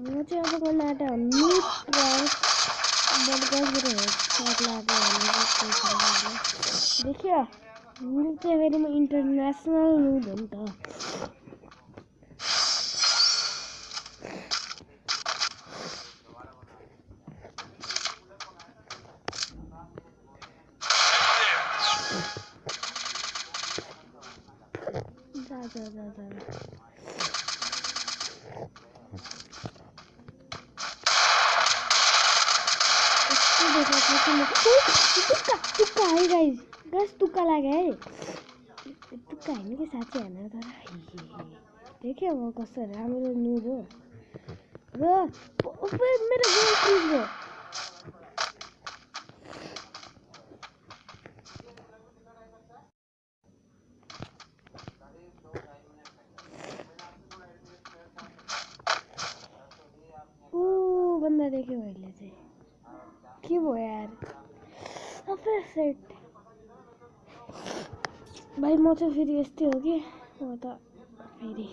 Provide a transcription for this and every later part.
मुझे अब करना है मीट बर्गर देखिए नूड चाहिँ फेरि इन्टरनेसनल नूड हो नि त तुक्का है गाइस तुक्का लाग्यो है तुक्का होइन कि साँच्चै होइन तर देख्यो अब कस्तो राम्रो नुड हो र मेरो गोल फ्रिज भयो बन्दा देख्यो मैले चाहिँ के भयो यार सबै सेट भाइ म चाहिँ फेरि यस्तै हो कि म त फेरि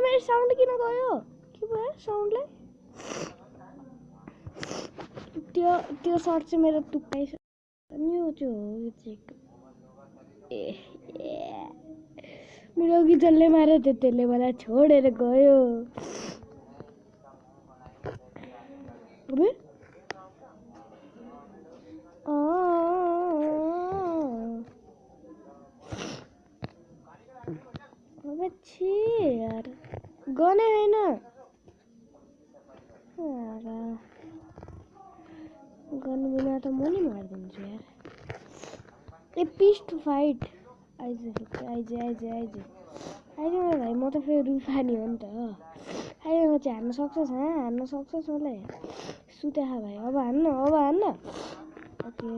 मेरो साउन्ड किन गयो के भयो साउन्डलाई त्यो सर्ट चाहिँ मेरो तुक्कै छ अनि यो चाहिँ हो यो चेक मेरो अघि जसले माऱ्यो त्यसले मलाई छोडेर गयो अबे अबे छी यार गने हैन गन बिना त म नि मारिदिन्छु यार ए पिस्ट फाइट आइज भाइ म त फेरि रुफानी हो नि त अहिले म चाहिँ हान्न सक्छस् हान्न सक्छस् मलाई सुते खा भाइ अब हान्न ओके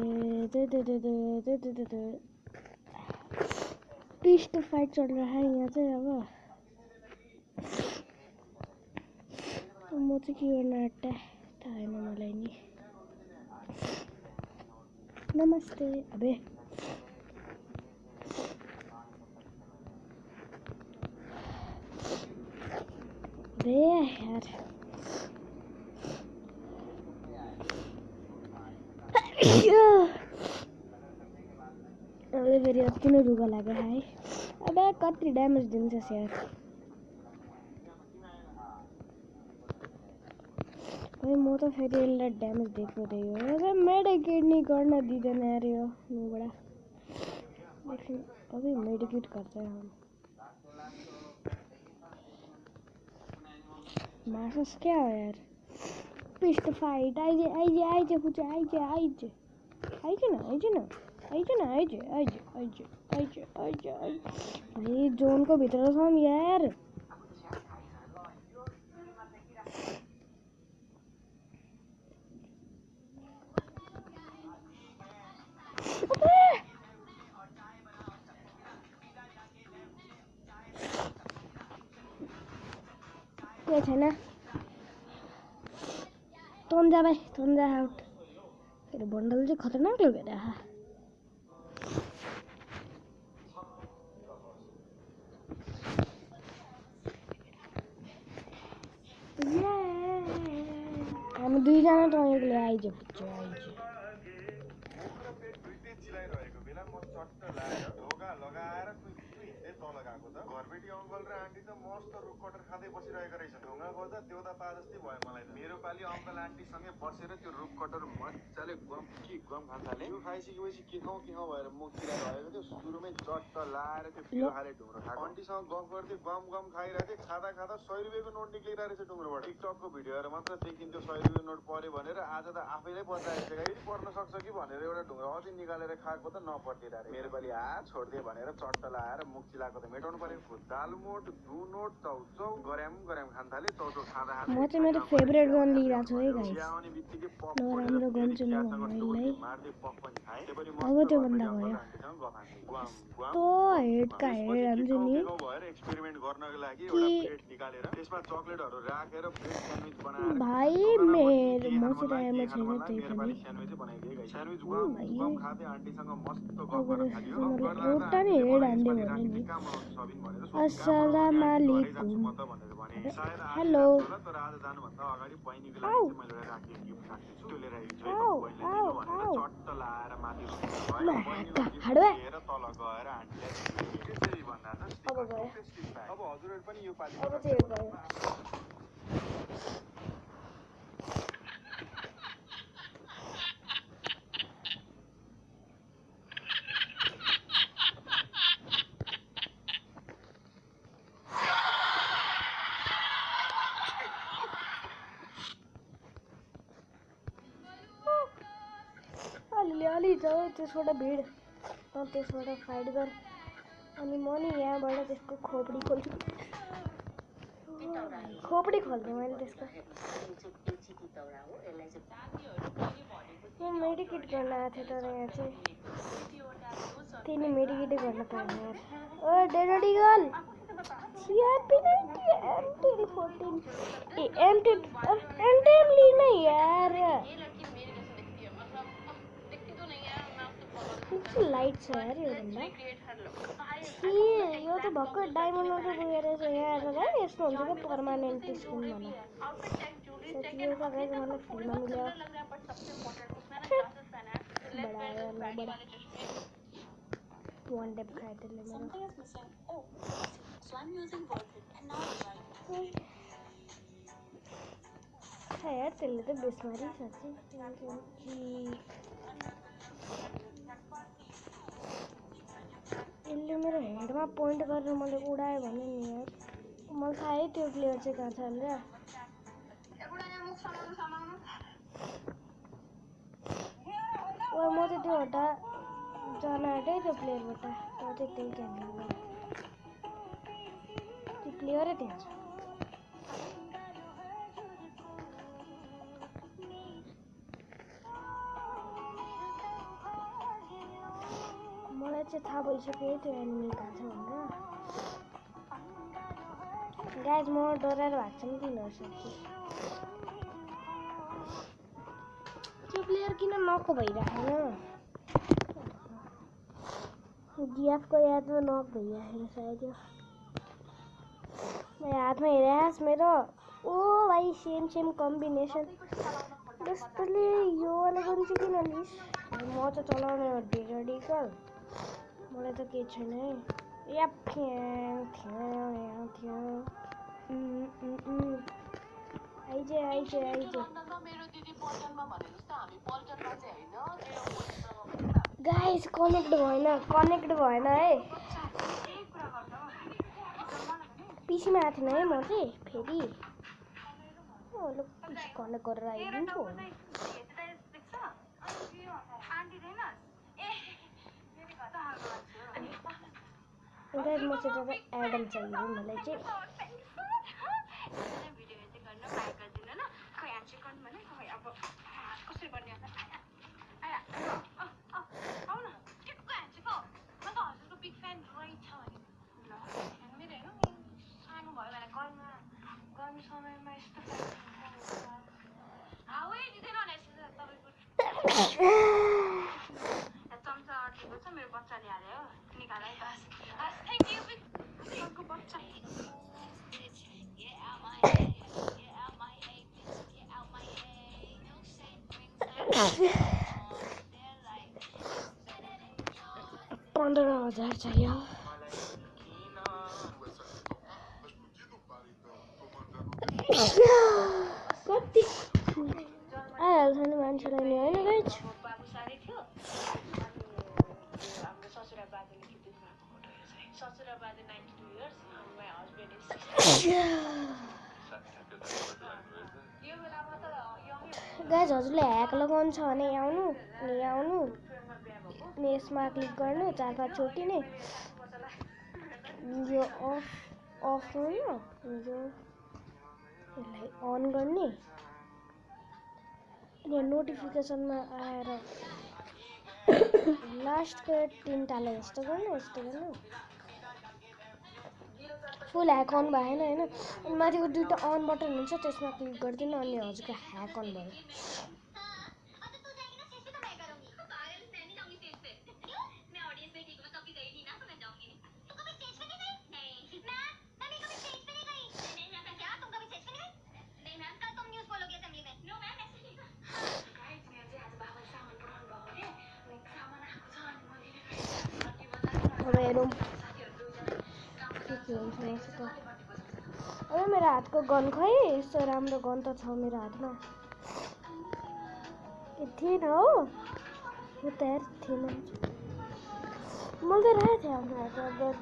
पिस्ट फाइट चल रहा है यहाँ चाहिँ अब म चाहिँ के गर्न आँट्टा थाहा छैन मलाई नि नमस्ते अबे यार अबे फेरि अति नै रुगा लाग्यो है अबे कति ड्यामेज दिन्छस् यार भाइ म त फेरि यसलाई ड्यामेज दिएको अरे मेडिकेट नि गर्न दिँदैन यार यो नुबाट अबे मेडिकेट गर्छ मार्छस् क्या हो यार पिस्ट फाइट आइज कुछ आइज भाइ जोनको भित्र छौँ यार के छैन तन्जा भाइ तन्जा आउट फेरि बन्डल चाहिँ खतरनाक लग्यो रे हामी दुईजना त एक्लै आइज पुग्छ घरबेटी अङ्कल र आन्टी त मस्त रुख कटर खाँदै बसिरहेको रहेछ ढुङ्गा गर्दा देउता पा जस्तै भयो मलाई मेरो पालि अङ्कल आन्टीसँगै बसेर त्यो रुख कटर मजाले गम खान थाले त्यो खाइसकेपछि के खाउँ भएर मुख चिराइरहेको थियो सुरुमै चट्ट लाएर त्यो पिरो खाले ढुङ्ग्रो खाएको आन्टीसँग गफ गर्दै गम खाइरहेको थिएँ खाँदा 100 रुपियाँको नोट निक्लिरहेको रहेछ ढुङ्ग्रोबाट टिकटकको भिडियोहरू मात्र देखिन्थ्यो 100 रुपियाँ नोट पर्यो भनेर आज त आफैले बचाएको फेरि पर्न सक्छ कि भनेर एउटा ढुङ्ग्रो अझै निकालेर खाएको त नपर्दिरहेको मेरो पालि छोडिदिए भनेर चट्ट लाएर मुख चिलाएको त मेटाउनु पर्यो दालमोट दुनोट चौचौ गराम खान थाले चौचौ खाँदा म चाहिँ मेरो फेभरेट गन लिइरहेको छु है गाइस राम्रो गन चाहिँ म अब त्यो भन्दा भयो तो हेडका हेड हान्छ नि एक्सपेरिमेन्ट गर्नको लागि एउटा प्लेट निकालेर त्यसमा चकलेटहरु राखेर ब्रेड स्यान्डविच बनाएर भाइ मेरो मसिरामा छैन त्यही पनि स्यान्डविच बनाइदिए गाइस स्यान्डविच गम खाँदै आन्टीसँग मस्त गफ गर्न थाल्यो एउटा नै हेड हान्दियो भने नि भनेर सोध्नु अस्सलाम जान्छु वालेकुम। म त भनेर भने सायद आज हेलो। जान्छु होला तर आज जानुभन्दा अगाडि बहिनीको लागि आउ चाहिँ मैले एउटा राखी गिफ्ट राख्दैछु त्यो लिएर आइदिन्छु है आउ बहिनीलाई आउ दिनु भनेर आउ चट्ट लाएर माथि भयो बहिनीको गिफ्ट हाडवे। लिएर तल गएर आन्टीलाई त्यसरी भन्दा त अब गयो। अब हजुरहरू पनि यो पालि अब चाहिँ गयो। अलि जाऊ त्यसबाट भिड त्यसबाट फाइट गर अनि म नि यहाँबाट त्यसको खोपडी खोल्छु खोपडी खोल्थेँ मैले त्यसको मेडिकेट गर्न आएको थिएँ तर यहाँ चाहिँ तिनी मेडिकेटै गर्न पाएन यार ओ डेडी गर्ल एमटी14 ए एमटी लिन यार लाइट छ यार योभन्दा यो त भर्खर डायमन्ड मात्रै पुगेर रहेछ यहाँ आएर गाई यस्तो हुन्छ क्या पर्मानेन्ट स्किन भन सजिलो त गाई मलाई फ्रीमा मिल्यो बडा वान टेप खायो त्यसले मेरो यार त्यसले त बेसमारी साँच्चै यसले मेरो हेडमा पोइन्ट गरेर मैले उडायो भने नि यार मलाई थाहै त्यो प्लेयर चाहिँ कहाँ छ भनेर ओ म चाहिँ त्यो हटा जान आँटेँ त्यो प्लेयरबाट तर चाहिँ त्यही क्यान्सल गरेँ त्यो प्लेयरै त्यहाँ छ मलाई चाहिँ थाहा भइसक्यो त्यो एनिमी कहाँ छ भनेर गाइज म डराएर भएको छ नि तिनीहरू साँच्चै त्यो प्लेयर किन नक भइराखेन जिएफको यादमा नक भइराखेन सायद यो हातमा हेरेस् मेरो ओ भाइ सेम कम्बिनेसन जस्तोले यो वाला गन चाहिँ किन लिस म त चलाउने हो रेडिकल मलाई त केही छैन है या आइज गाइस कनेक्ट भएन है पिसीमा आएको थिएन है म चाहिँ फेरि पिसी कनेक्ट गरेर आइदिन्छु गाइस म चाहिँ तपाईँ एडम चाहियो मलाई चाहिँ $15,000 चाहियो कति आइहाल्छ नि मान्छेलाई नि होइन गाइज गाइज हजुरले ह्याक लगाउनु छ भने आउनु नि यसमा क्लिक गर्नु 4-5 चोटि नै यो अफ गर्नु यो यसलाई अन गर्ने अनि नोटिफिकेसनमा आएर लास्टको 3 ताला यस्तो गर्नु फुल ह्याक अन भएन होइन अनि माथिको 2टा अन बटन हुन्छ त्यसमा क्लिक गरिदिनु अनि हजुरको ह्याक अन भयो हेरौँ के हुन्छ मसित। अरे मेरो हातको गन खै यस्तो राम्रो गन त छ मेरो हातमा। थिएन हो यो त यार थिएन। मैले त राखेको थिएँ आफ्नो हातमा गन।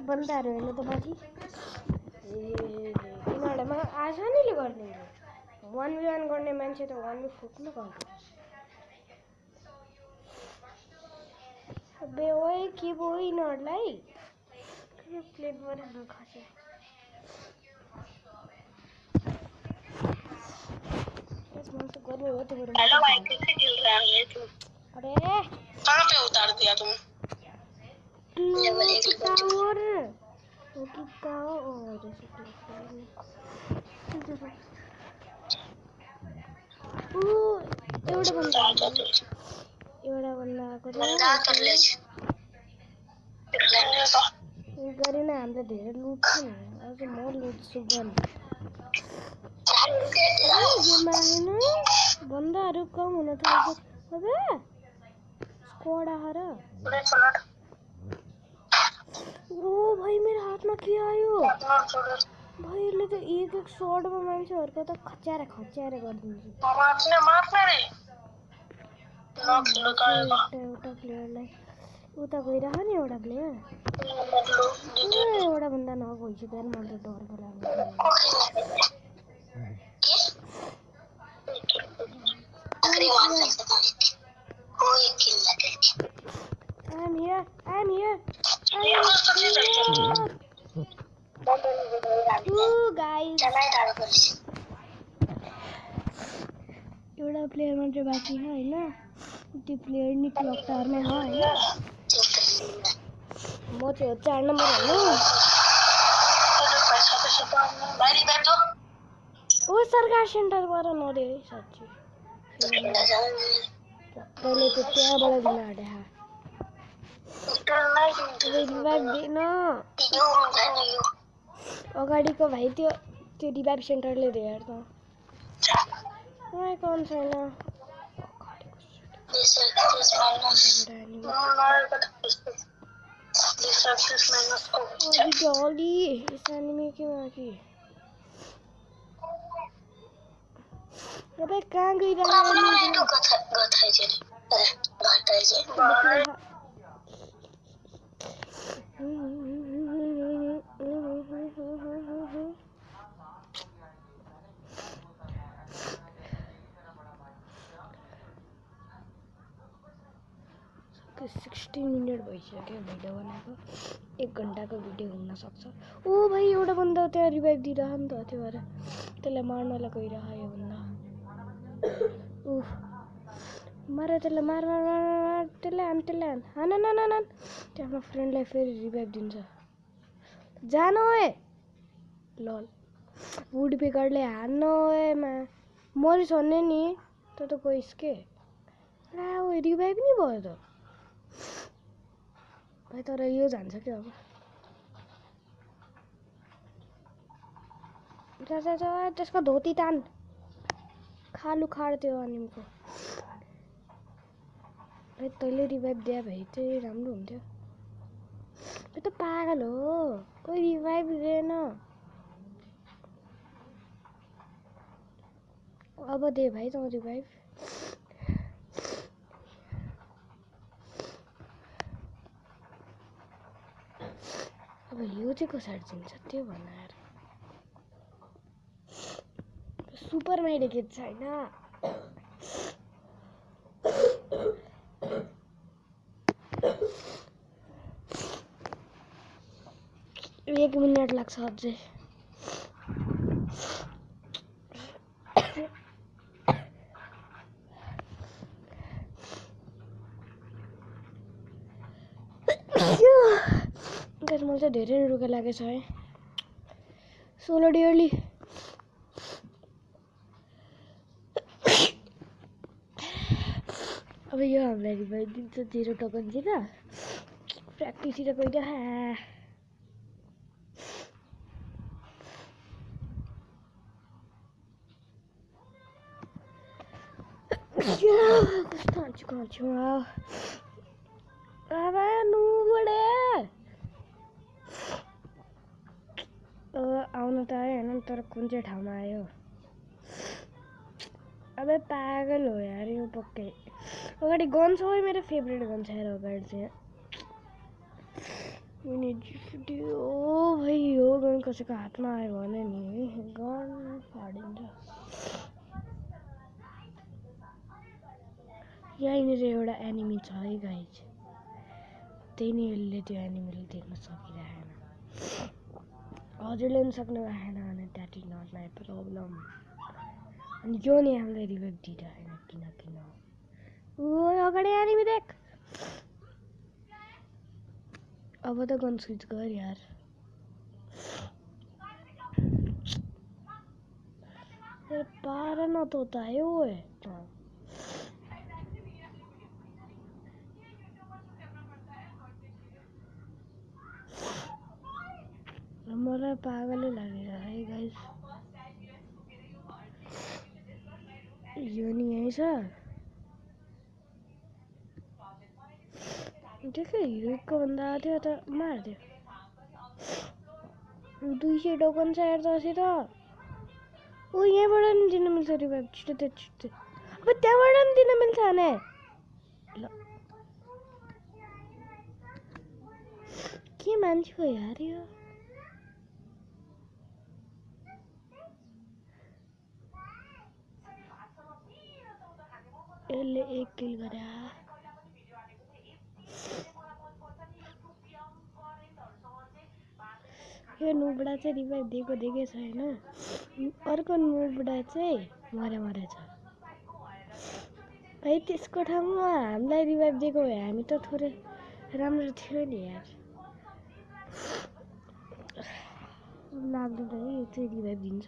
बन्दाहरू हेर्नु त माथि यिनीहरूले आसानीले गरिदिन्छ। 1v1 गर्ने मान्छे त 1v फुट्नु पर्छ। बे ओए के भयो यिनीहरूलाई प्लेटबाट नखसे। गर्नु हो त्यो अरे कहाँ पे उतार दिया तुम? टावर एउटा बन्दा आएको गरेन। हामीलाई धेरै लुट छ नि। अझ म लुट्छु गन गेममा आएन। बन्दाहरू कम हुन थाल्छ। अबे स्क्वाड आएर ओ भाइ मेरो हातमा के आयो भाइले त एक शटमा मान्छेहरूको त खच्याएर गरिदिन्छ। एउटा प्लेयरलाई उता गइरह नि एउटा प्लेयर एउटा बन्दा नगइसक्यो यार। मलाई त डर पो लाग्यो। I'm here. Ooh, guys. एउटा प्लेयर मात्र बाँकी है हैन। त्यो प्लेयर नि क्लक टावरमै हो हैन। म चाहिँ 4 नम्बर हेर्नु। ओ सरकार सेन्टरबाट नदे है साच्चै। पहिले त त्यहाँबाट दिन आडे हा। रिभाइभ दिन। अगाडिको भाइ त्यो रिभाइभ सेन्टरले दे यार त। मलाई कौन छैन। डली एनिमी के माथि। अबे कहाँ गइरहेको सबके 16 मिनट भइसक्यो भिडियो बनाएको। 1 घण्टाको भिडियो हुन सक्छ। ओ भाइ एउटा बन्दा त्यहाँ रिभाइभ दिइरह नि त। त्यो भएर त्यसलाई मार्नलाई गइरह यो बन्दा। उफ मार त्यसलाई मार त्यसलाई हान त्यो आफ्नो फ्रेन्डलाई फेरि रिभाइभ दिन्छ। जान ओए लल वुड पिकरले हान्न ओए मरिस भन्ने नि त गइस के ला ओ रिभाइभ नि भयो त भाइ। तर यो जान्छ के अब। जा त्यसको धोती तान खालु खाड त्यो अनिमको। भाइ तैँले रिभाइभ दिए भए चाहिँ राम्रो हुन्थ्यो। यो त पागल हो। कोही रिभाइभ दिएन। अब दे भाइ तँ रिभाइभ। अब यो चाहिँ कसरी दिन्छ त्यो भन्न यार। सुपर मेडिकेट छैन। 1 मिनट लाग्छ अझै। मलाई चाहिँ धेरै रुगा लागेछ है। सोलो डियरली अब यो हामीलाई रिभाइभ दिन्छ 0 टोकनतिर प्र्याक्टिसतिर गइरह कस्तो हान्छु अब नुबडे आउन त आयो होइन तर कुन चाहिँ ठाउँमा आयो अबे पागल हो यार यो पक्कै अगाडि गन छ मेरो फेभरेट गन छ यार अगाडि चाहिँ ओ भाइ यो गन कसैको हातमा आयो भने नि गन फाडिन्छ यहीँनिर एउटा एनिमी छ है गाइज त्यही नै यसले त्यो एनिमीले देख्न सकिरहेन हजुरले पनि सक्नु भएन भने that is not my problem अनि यो नि हामीलाई रिभाइभ दिइरहेन किन ओ अगाडि एनिमी देख अब त गन स्विच गर यार पार न तो आयो मलाई पागलै लागेर है गाइस यो नि यही छ देखे हिरोको भन्दा थियो त मार्थ्यो 200 टोकन छ यार तसी त ओ यहाँबाट नि दिन मिल्छ रिभाइभ छिटो अब त्यहाँबाट नि दिन मिल्छ भने ल के मान्छे हो यार यो यसले 1 किल गरे यो नुबडा चाहिँ रिभाइभ दिएको देखेको छैन अर्को नुबडा चाहिँ मरेछ भाइ त्यसको ठाउँमा हामीलाई रिभाइभ दिएको भए हामी त थोरै राम्रो थियो नि यार लाग्दैन है यो चाहिँ रिभाइभ दिन्छ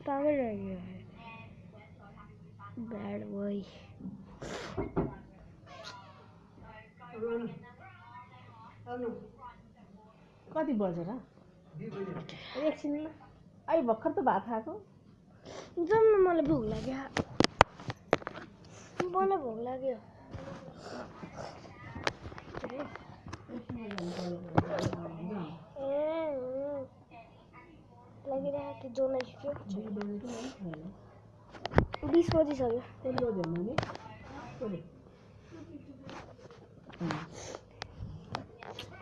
पागल रह गया है बैड बॉय कति बजेर एकछिनमा अहिले भर्खर त भात खाएको जाउँ न मलाई भोक लाग्यो लागिरहेको थियो जोन आइसक्यो 20 बजिसक्यो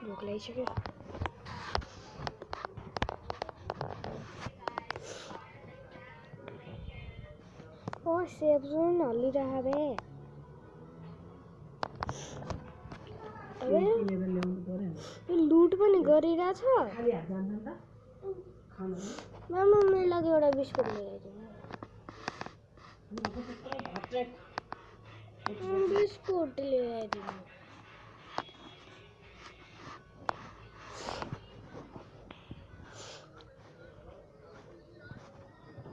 भोक लागिसक्यो ओ सेफ जोन हल्लिरह बे लुट पनि गरिरहेछ मामा मेरो लागि एउटा बिस्कुट ल्याइदिनु बिस्कुट ल्याइदिनु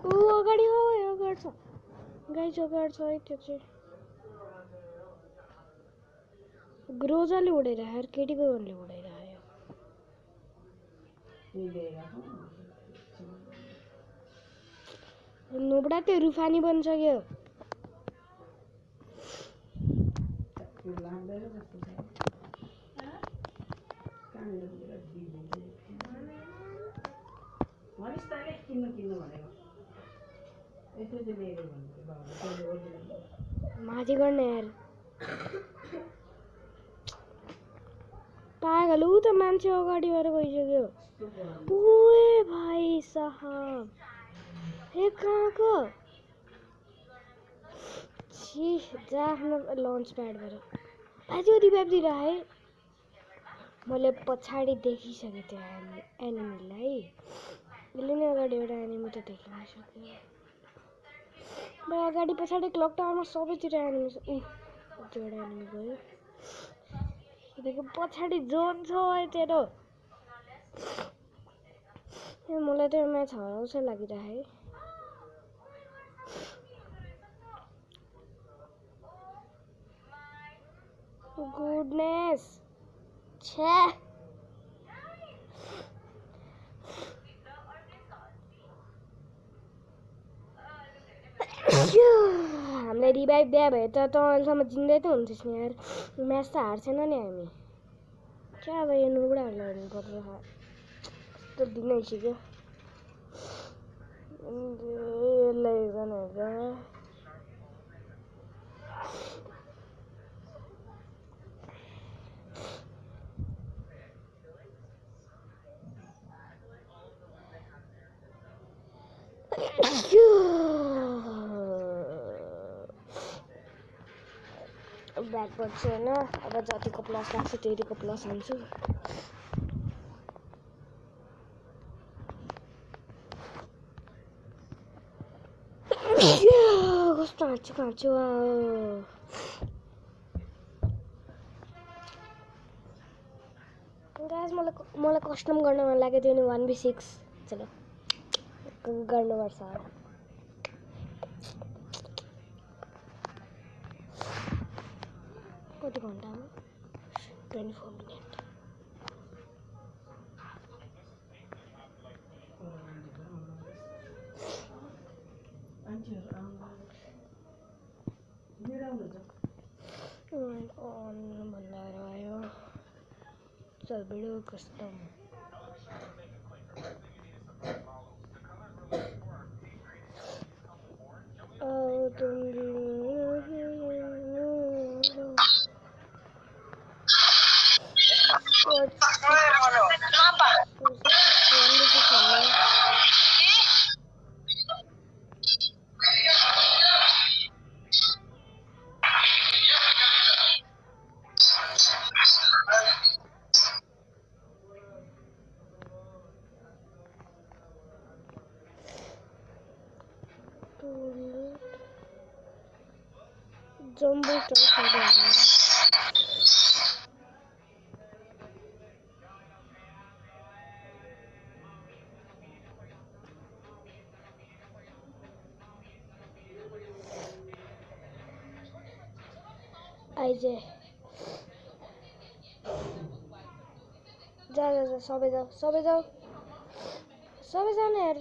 ओ अगाडि हो यो गर्छ गाइस अगाडि छ है त्यो चाहिँ ग्रोजाले उडेर यार केटीको गनले उडाइरह्यो नुबडा त्यो रुफानी बनिसक्यो माथि गर्ने यार पागल ऊ त मान्छे अगाडि भएर गइसक्यो ओए भाइ साहब हे कहाँको छी जा आफ्नो लन्च प्याडबाट भाइ त्यो रिभाइभ दिइरह है मैले पछाडि देखिसकेँ त्यो एनिमीलाई यसले नै अगाडि एउटा एनिमी त देखिन सक्यो अगाडि पछाडि क्लक टावरमा सबैतिर एनिमी छ त्यो एउटा एनिमी गयो देखो पछाडि जोन छ है तेरो मलाई त म्याच हराउँछ लागिरहे गुडनेस छे हामीलाई रिभाइभ दिए भए त अहिलेसम्म जिन्दै त हुन्थ्यौँ नि यार म्याच त हार्छेन नि हामी क्या अब यो नुबडाहरूलाई हेर्नुपर्छ यस्तो दिन आइसक्यो यसलाई भनेर ब्याक गर्छु होइन अब जतिको प्लस लाग्छ त्यतिको प्लस हाल्छु कस्तो हाँच्छु गाइस मलाई कस्टम गर्न मन लाग्यो त्यो नि 1v6 चलो गर्नुपर्छ कति घन्टामा 24 मिनट भन्दा आयो चल भिडियो कस्टम जम्बो आइजे जा सबै जाऊ न यार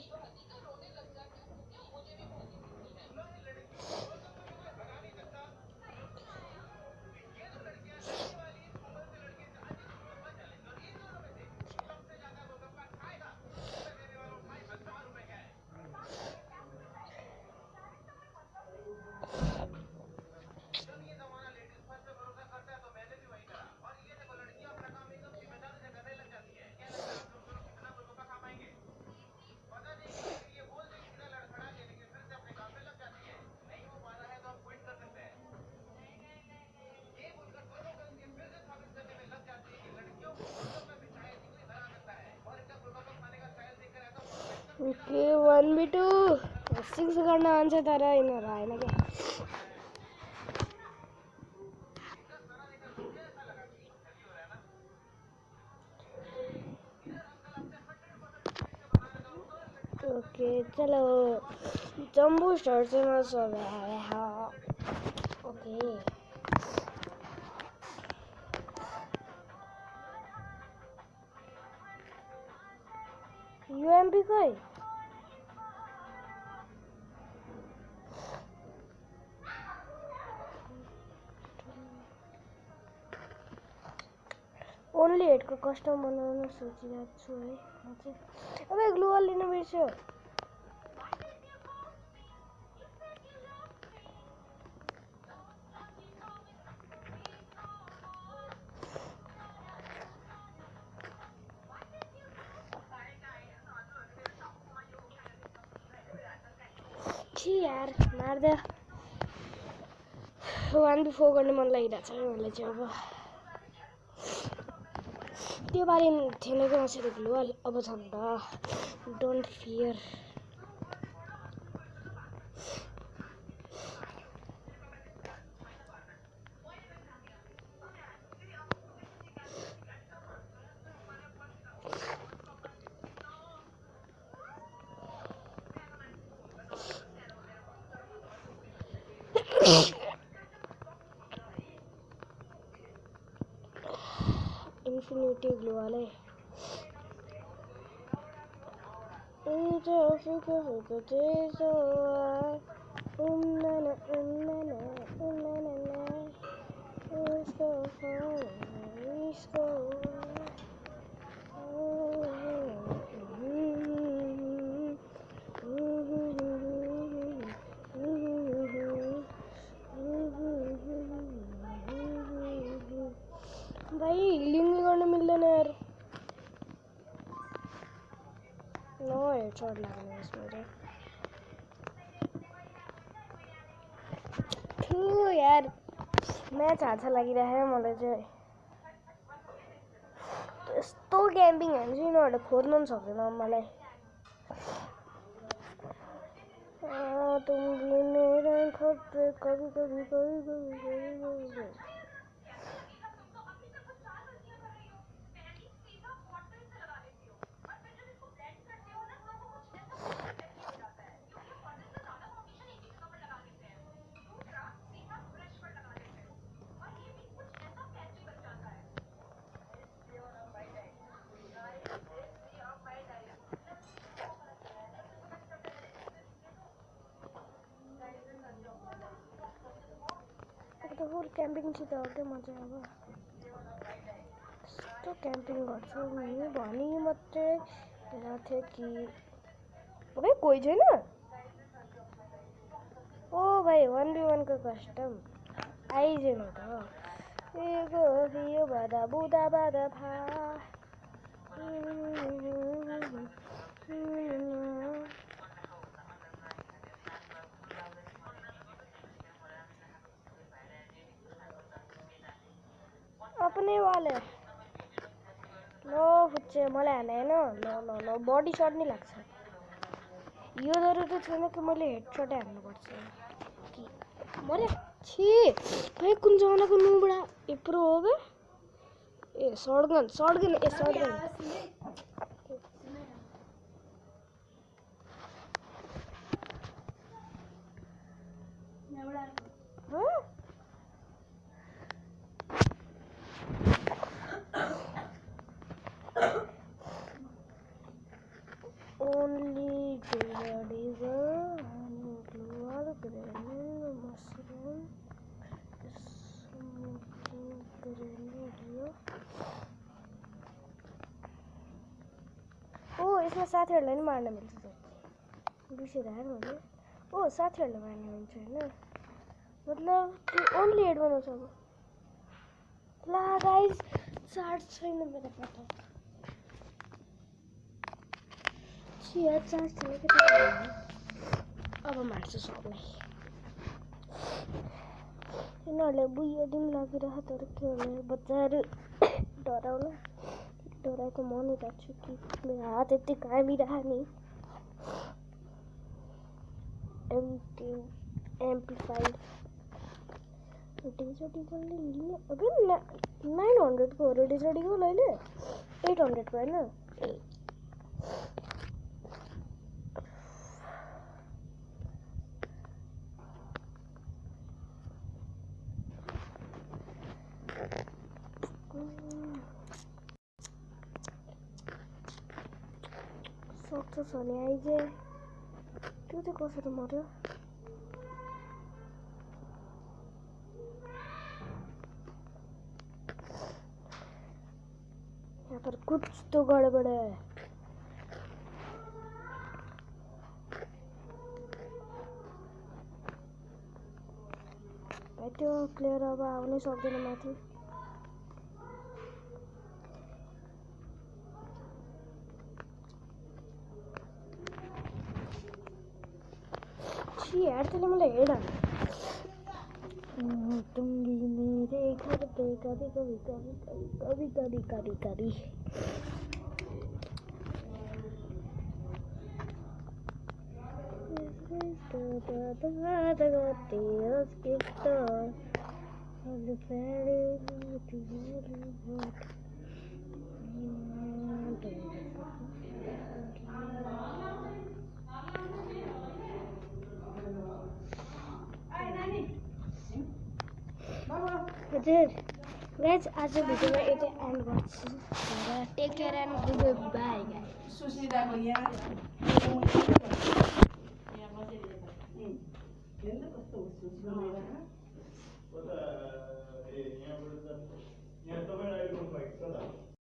ओके 1v2 6 गर्न आउँछ तर यिनीहरू आएन क्या ओके चलो जम्बो स्टार चाहिँ नसबे ओके यूएमपी खोइ ओन्ली हेडको कस्टम बनाउन सोचिरहेको छु है म चाहिँ अब ग्लोबल लिनु बिर्स्यो यार मार्दै 1v4 गर्ने मन लागिरहेको छ मलाई चाहिँ अब त्यो बारे थिएन कि मसँग ग्लोबल अब छ नि त डोन्ट फियर मिट्टी ग्लू वाले भाई हीलिंग भी करने मिल्दैन यार नो हेडशॉट लाग्ने इसमें तो थू यार मैच अच्छा लागिरहेको मलाई चाहिँ यस्तो क्याम्पिङ हान्छ यिनीहरूले खोज्नु पनि सक्दैन मलाई तुम भी मेरे खत कभी कभी कभी कभी कभी तो फुल क्याम्पिङ चाहिँ त अर्कै मजा अब यस्तो क्याम्पिङ गर्छु नि भनी मात्रै हेरेको थिएँ कि भाइ कोही छैन ओ भाइ 1v1 को कस्टम आइजेन त यो बादा बुदा बादा फा अपने वाले नो फुच्चे मलाई हाने हैन no no no body shot नि लाग्छ यो जरुरी छैन कि मैले हेडशट हान्नुपर्छ कि मरे छी भाइ कुन जमानाको नुबडा यत्रो हो बे ए शॉटगन ए shotgun only grenade and glue grenade mushroom smoking grenade ओ यसमा साथीहरुलाई नि मार्न मिल्छ त बिर्सेर यार मैले ओ साथीहरुलाई मार्न मिल्छ हैन मतलब कि ओन्ली हेड बनाउँछ अब ला गाइस चार्ज छैन मेरो पत्ता यार चार्ज छैन के अब मार्छु सबलाई यिनीहरूलाई बुइया दिन लागिरहेको तर के भने बच्चाहरू डराएको मानिरहेको छु कि मेरो हात यति कामिरहेको नि एम्प्लिफाइड डिजोडीले लिने अबे 900 को हो डिजोडीको लैले 800 को हैन सक्छ भने आइजे त्यो चाहिँ कसरी मर्यो यहाँ पर कुछ तो गडबड है भाइ त्यो प्लेयर अब आउनै सक्दैन माथि छी यार तैँले मलाई हेड हाल्नु तुम भी मेरे घर पे कभी कभी कभी कभी कभी कभी कभी हजुर गाइज आज भिडियोमा यतै एन्ड गर्छु take care and goodbye guys सुस्मिताको यहाँ कस्तो यहाँ तपाईँ अहिले